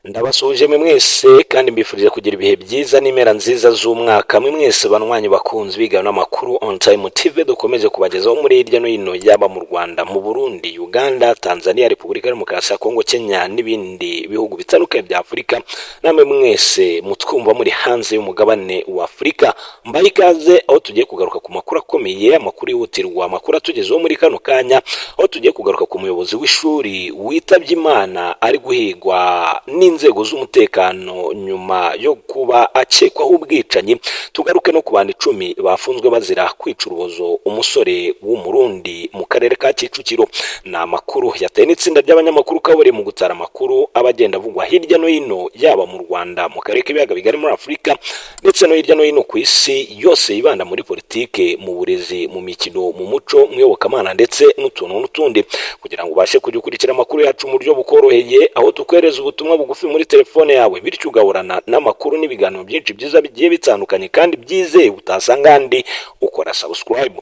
Ndabasuje mwe mwese kandi mbifurije kugira ibihe byiza n'impera nziza z'umwaka. Mwe mwese banwanyi bakunze biga n'amakuru on time TV dukomeje kubagezaho muri hirya no hino, yaba mu Rwanda, mu Burundi, Uganda, Tanzania, Repubulika Demokarasi ya Kongo, Kenya n'ibindi bihugu bitandukanye bya Afurika. Namwe mwese mutwumva muri hanze y'umugabane wa Afurika, mbaye ikaze aho tugiye kugaruka ku makuru akomeye, amakuru yihutirwa, amakuru atugezeho muri kano kanya, aho tugiye kugaruka ku muyobozi w'ishuri witabye Imana ari guhigwa n'inzego z'umutekano nyuma yo kuba akekwaho ubwicanyi. Tugaruke no ku bantu 10 bafunzwe bazira kwica urubozo umusore w'umurundi mu karere ka Kicukiro. Na makuru yateye n'itsinda ry'abanyamakuru kabore mu gutara amakuru abagenda avugwa hirya no hino, yaba mu Rwanda, mu karere k'ibiyaga bigari muri Afurika, ndetse no hirya no hino ku isi yose, yibanda muri politike, mu burezi, mu mikino, mu muco, mu iyobokamana ndetse n'utuntu n'utundi, kugira ngo ubashe kujya ukurikira amakuru yacu mu buryo bukoroheye, aho tukwereza ubutumwa bugufi muri telefone yawe, bityo ugahorana n'amakuru n'ibiganiro byinshi byiza bigiye bitandukanye kandi byizewe utasanga handi. Ukora subscribe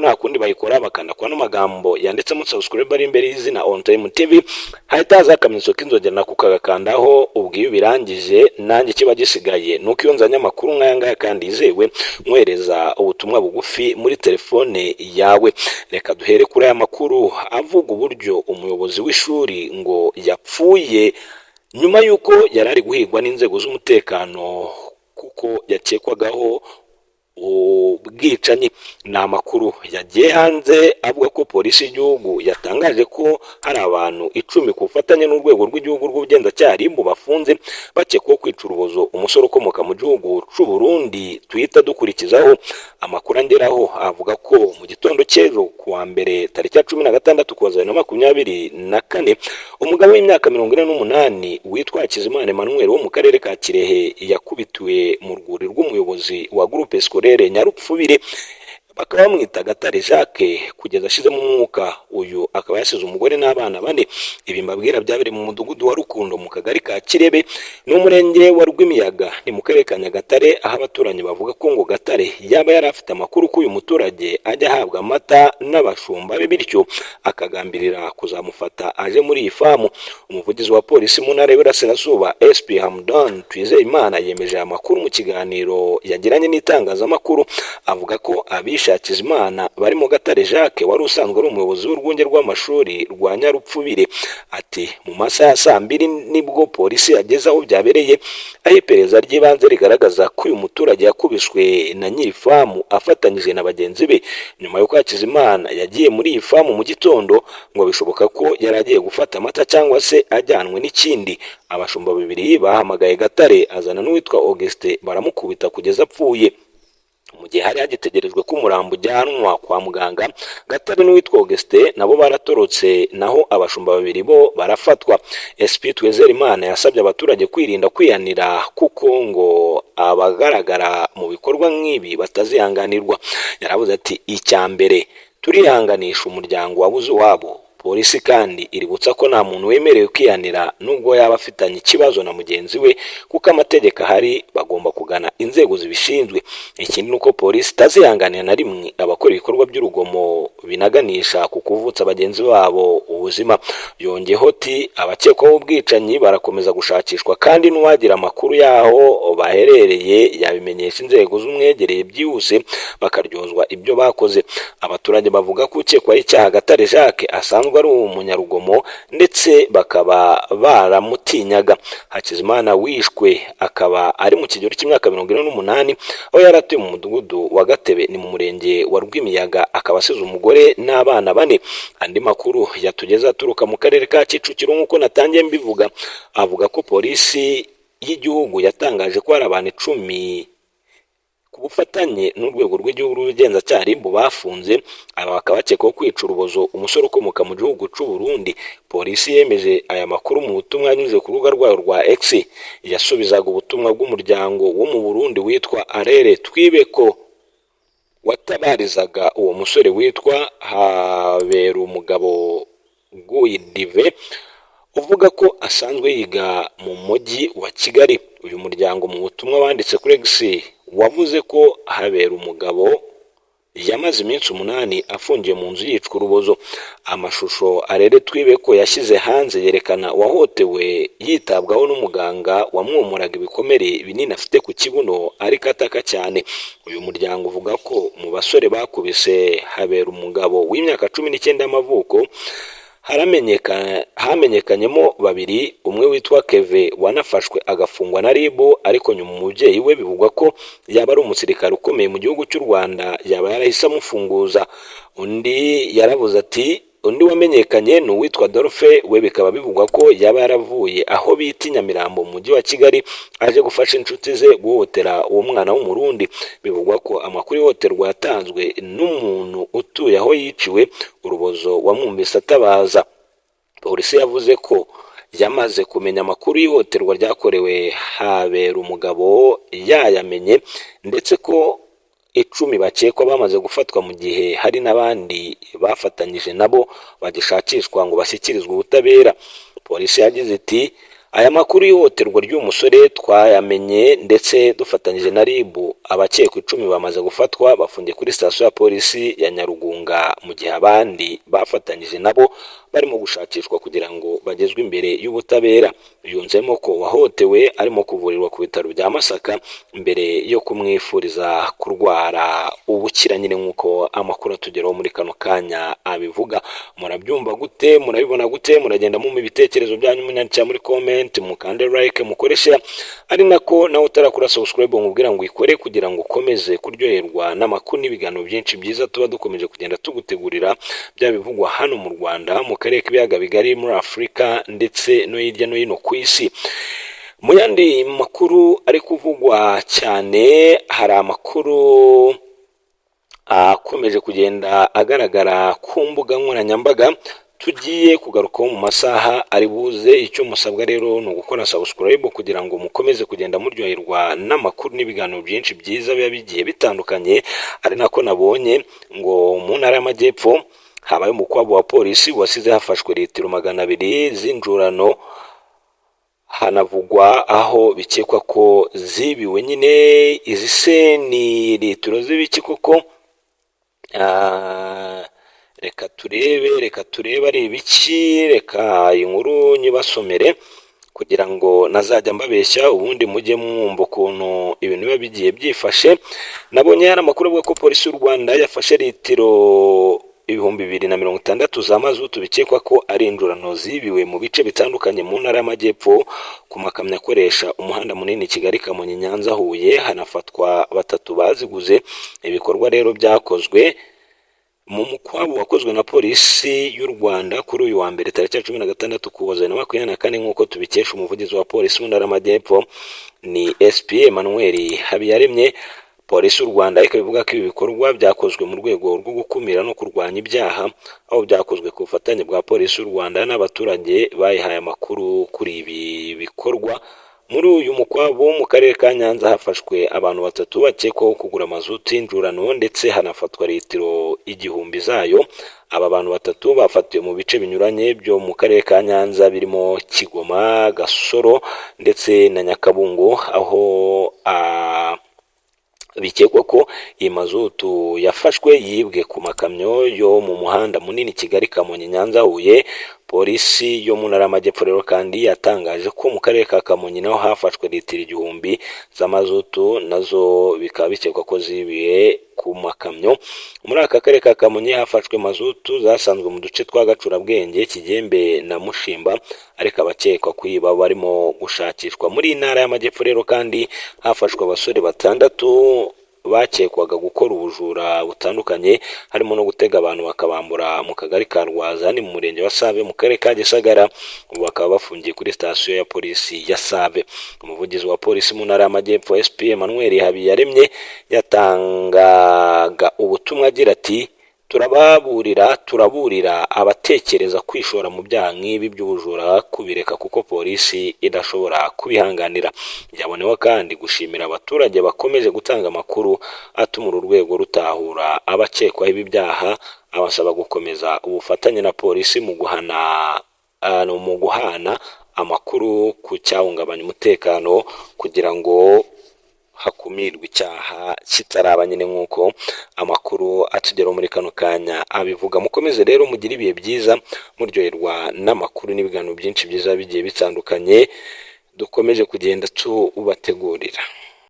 nta kundi bayikora, bakanda kwa n'amagambo yanditsemo subscribe ari imbere y'izina on time TV, hahita haza akamenyetso k'inzogera nako kagakandaho. ubwo iyo birangije nanjye kiba gisigaye nuko iyo nzanye amakuru nk'aya ngaya kandi yizewe mwohereza ubutumwa bugufi muri telefone yawe. Reka duhere kuri aya makuru avuga uburyo umuyobozi w'ishuri ngo yapfuye nyuma yuko yari ari guhigwa n'inzego z'umutekano kuko yakekwagaho ubwicanyi. Ni amakuru yagiye hanze avuga ko polisi y'igihugu yatangaje ko hari abantu 10 ku bufatanye n'urwego rw'igihugu rw'ubugenzacyaha RIB bafunze bakekwaho kwica urubozo umusore ukomoka mu gihugu cy'u Burundi. Tuhita dukurikizaho amakuru angeraho avuga ko mu gitondo cy'ejo kuwa mbere tariki ya 16 kuza 2024 umugabo w'imyaka 48 witwa Hakizimana Emmanuel wo mu karere ka Kirehe yakubitiwe mu rwuri rw'umuyobozi wa groupe scolaire Nyarupfubire, bakaba bamwita Gatare Jacques kugeza ashizemo umwuka. Uyu akaba yasize umugore n'abana 4. Ibi mbabwira byabereye mu mudugudu wa Rukundo mu kagari ka Kirebe n'umurenge wa Rwimiyaga ni mu karere ka Nyagatare, aho abaturanyi bavuga ko ngo Gatare yaba yari afite amakuru ko uyu muturage ajya ahabwa amata n'abashumba be, bityo akagambirira kuzamufata aje muri iyi famu. Umuvugizi wa polisi mu ntara y'Iburasirazuba SP Hamdan Twizeyimana yemeje amakuru mu kiganiro yagiranye n'itangazamakuru, avuga ko Hakizimana bari mu Gatare Jacques wari usanzwe ari umuyobozi w'urwunge rw'amashuri rwa Nyarupfubire. Ati mu masaha ya saa 2 nibwo polisi yageze aho byabereye, aho iperereza ry'ibanze rigaragaza ko uyu muturage yakubiswe na nyiri famu afatanyije na bagenzi be. Nyuma y'uko Hakizimana yagiye muri iyi famu mu gitondo, ngo bishoboka ko yari agiye gufata amata cyangwa se ajyanwe n'ikindi. Abashumba 2 bahamagaye Gatare azana n'uwitwa Auguste baramukubita kugeza apfuye. Mu gihe hari hagitegerejwe ko umurambo ujyanwa kwa muganga, Gatare n'uwitwa Auguste nabo baratorotse, naho abashumba 2 bo barafatwa. SP Twizeyimana yasabye abaturage kwirinda kwiyanira kuko ngo abagaragara mu bikorwa nk'ibi batazihanganirwa. Yaravuze ati icyambere turihanganisha umuryango wabuze wabo. Polisi kandi iributsa ko nta muntu wemerewe kwiyanira nubwo yaba afitanye ikibazo na mugenzi we, kuko amategeko ahari bagomba kugana inzego zibishinzwe. Ikindi nuko polisi itazihanganira na rimwe abakora ibikorwa by'urugomo binaganisha ku kuvutsa bagenzi babo ubuzima. Yongeyeho ati abakekwaho ubwicanyi barakomeza gushakishwa kandi n'uwagira amakuru yaho baherereye yabimenyesha inzego z'umwegereye byihuse bakaryozwa ibyo bakoze. Abaturage bavuga ko ukekwaho icyaha Gatare Jacques asanzwe ari umunyarugomo ndetse bakaba baramutinyaga. Hakizimana wishwe akaba ari mu kigero cy'imyaka 48, aho yaratuye mu mudugudu wa Gatebe ni mu murenge wa Rwimiyaga, akaba asize umugore n'abana 4. Andi makuru yatugeza aturuka mu karere ka Kicukiro nk'uko natangiye mbivuga, avuga ko polisi y'igihugu yatangaje ko hari abantu 10 ku bufatanye n'urwego rw'igihugu rw'ubugenzacyaha RIB bafunze. Aba bakaba bakekwaho kwica urubozo umusore ukomoka mu gihugu cy'u Burundi. Polisi yemeje aya makuru mu butumwa yanyuze ku rubuga rwayo rwa X, yasubizaga ubutumwa bw'umuryango wo mu Burundi witwa Arere Twibeko watabarizaga uwo musore witwa Haberumugabo Guidive, uvuga ko asanzwe yiga mu mujyi wa Kigali. Uyu muryango mu butumwa wanditse kuri X wavuze ko Haberumugabo yamaze iminsi 8 afungiye mu nzu yicwa urubozo. Amashusho Arere Twibeko yashyize hanze yerekana uwahotewe yitabwaho n'umuganga wamwomuraga ibikomere binini afite ku kibuno ariko ataka cyane. Uyu muryango uvuga ko mu basore bakubise Haberumugabo w'imyaka 19 y'amavuko hamenyekanyemo babiri, umwe witwa Keve wanafashwe agafungwa na RIB, ariko nyuma umubyeyi we bivugwa ko yaba ari umusirikare ukomeye mu gihugu cy'u Rwanda yaba yarahise amufunguza. Undi yaravuze ati undi wamenyekanye ni uwitwa Dolphe, we bikaba bivugwa ko yaba yaravuye aho bita Nyamirambo mu mujyi wa Kigali aje gufasha inshuti ze guhotera uwo mwana w'umurundi. Bivugwa ko amakuru y'ihohoterwa yatanzwe n'umuntu utuye aho yiciwe urubozo wamwumvise atabaza. Polisi yavuze ko yamaze kumenya amakuru y'ihohoterwa ryakorewe Haberumugabo yayamenye, ndetse ko 10 bakekwa bamaze gufatwa mu gihe hari n'abandi bafatanyije nabo bagishakishwa ngo bashyikirizwe ubutabera. Polisi yagize iti aya makuru y'ihohoterwa ry'umusore twayamenye ndetse dufatanyije na RIB. Abakekwa 10 bamaze gufatwa bafungiye kuri sitasiyo ya polisi ya Nyarugunga, mu gihe abandi bafatanyije nabo barimo gushakishwa kugira ngo bagezwe imbere y'ubutabera. Yunzemo ko wahotewe arimo kuvurirwa ku bitaro bya Masaka mbere yo kumwifuriza kurwara ubukira, nyine nk'uko amakuru atugeraho muri kano kanya abivuga. Murabyumva gute? Murabibona gute? Muragenda mu ibitekerezo byanyu munyandikira muri comment, mukande like, mukore share, ari nako nawe utarakora subscribe nkubwira ngo ikore kugira ngo ukomeze kuryoherwa n'amakuru n'ibiganiro byinshi byiza tuba dukomeje kugenda tugutegurira, byabivugwa hano mu Rwanda, mu karere k'ibiyaga bigari, muri Afurika ndetse no hirya no hino ku isi. Mu yandi makuru ari kuvugwa cyane, hari amakuru akomeje kugenda agaragara ku mbuga nkoranyambaga tugiye kugarukaho mu masaha ari buze. Icyo musabwa rero ni ugukora subscribe kugira ngo mukomeze kugenda muryoherwa n'amakuru n'ibiganiro byinshi byiza biba bigiye bitandukanye. Ari nako nabonye ngo mu ntara y'Amajyepfo habaye umukwabo wa polisi wasize hafashwe litiro 200 z'injurano. Hanavugwa aho bikekwa ko zibiwe. Nyine izi se ni litiro z'ibiki koko? Reka turebe ari ibiki. Reka inkuru nyibasomere kugira ngo nazajya mbabeshya ubundi mujye mwumva ukuntu ibintu biba bigiye byifashe. Nabonye hari amakuru avuga ko polisi y'u Rwanda yafashe litiro 260 za mazutu bikekwa ko ari injurano zibiwe mu bice bitandukanye mu ntara y'Amajyepfo ku makamyo akoresha umuhanda munini Kigali Kamonyi Nyanza Huye. Hanafatwa 3 baziguze. Ibikorwa rero byakozwe mu mukwabo wakozwe na polisi y'u Rwanda kuri uyu wa mbere tariki 16 Ukuboza 2024 nk'uko tubikesha umuvugizi wa polisi mu ntara y'Amajyepfo ni SP Emmanuel Habiyaremye. Polisi y'u Rwanda ikabivuga ko ibi bikorwa byakozwe mu rwego rwo gukumira no kurwanya ibyaha, aho byakozwe ku bufatanye bwa polisi y'u Rwanda n'abaturage bayihaye amakuru kuri ibi bikorwa. Muri uyu mukwabo mu karere ka Nyanza hafashwe abantu 3 bakekwaho kugura mazutu y'injurano, ndetse hanafatwa litiro 1000 zayo. Aba bantu 3 bafatiwe mu bice binyuranye byo mu karere ka Nyanza birimo Kigoma, Gasoro ndetse na Nyakabungo, aho bikekwa ko iyi mazutu yafashwe yibwe ku makamyo yo mu muhanda munini Kigali Kamonyi Nyanza Huye. Polisi yo mu ntara y'Amajyepfo rero kandi yatangaje ko mu karere ka Kamonyi naho hafashwe litiro 1000 za mazutu, nazo bikaba bikekwa ko zibiye ku makamyo. Muri aka karere ka Kamonyi hafashwe mazutu zasanzwe mu duce twa Gacurabwenge, Kigembe na Mushimba, ariko abakekwa kwiba barimo gushakishwa. Muri ntara y'Amajyepfo rero kandi hafashwe abasore 6 bakekwaga gukora ubujura butandukanye, harimo no gutega abantu bakabambura mu kagari ka Rwaza ni mu murenge wa Save mu karere ka Gisagara. Bakaba bafungiye kuri sitasiyo ya polisi ya Save. Umuvugizi wa polisi mu ntara y'Amajyepfo SP Emmanuel Habiyaremye yatangaga ubutumwa agira ati turaburira abatekereza kwishora mu byaha nk'ibi by'ubujura kubireka kuko polisi idashobora kubihanganira. Yabonewe kandi gushimira abaturage bakomeje gutanga amakuru atuma urwego rutahura abakekwaho ibi byaha, abasaba gukomeza ubufatanye na polisi mu guhana amakuru ku cyahungabanya umutekano kugira ngo hakumirwa icyaha kitaraba, nyine nk'uko amakuru niko atugeraho muri kano kanya abivuga. Mukomeze rero mugire ibihe byiza muryoherwa n'amakuru n'ibiganiro byinshi byiza bigiye bitandukanye dukomeje kugenda tubategurira.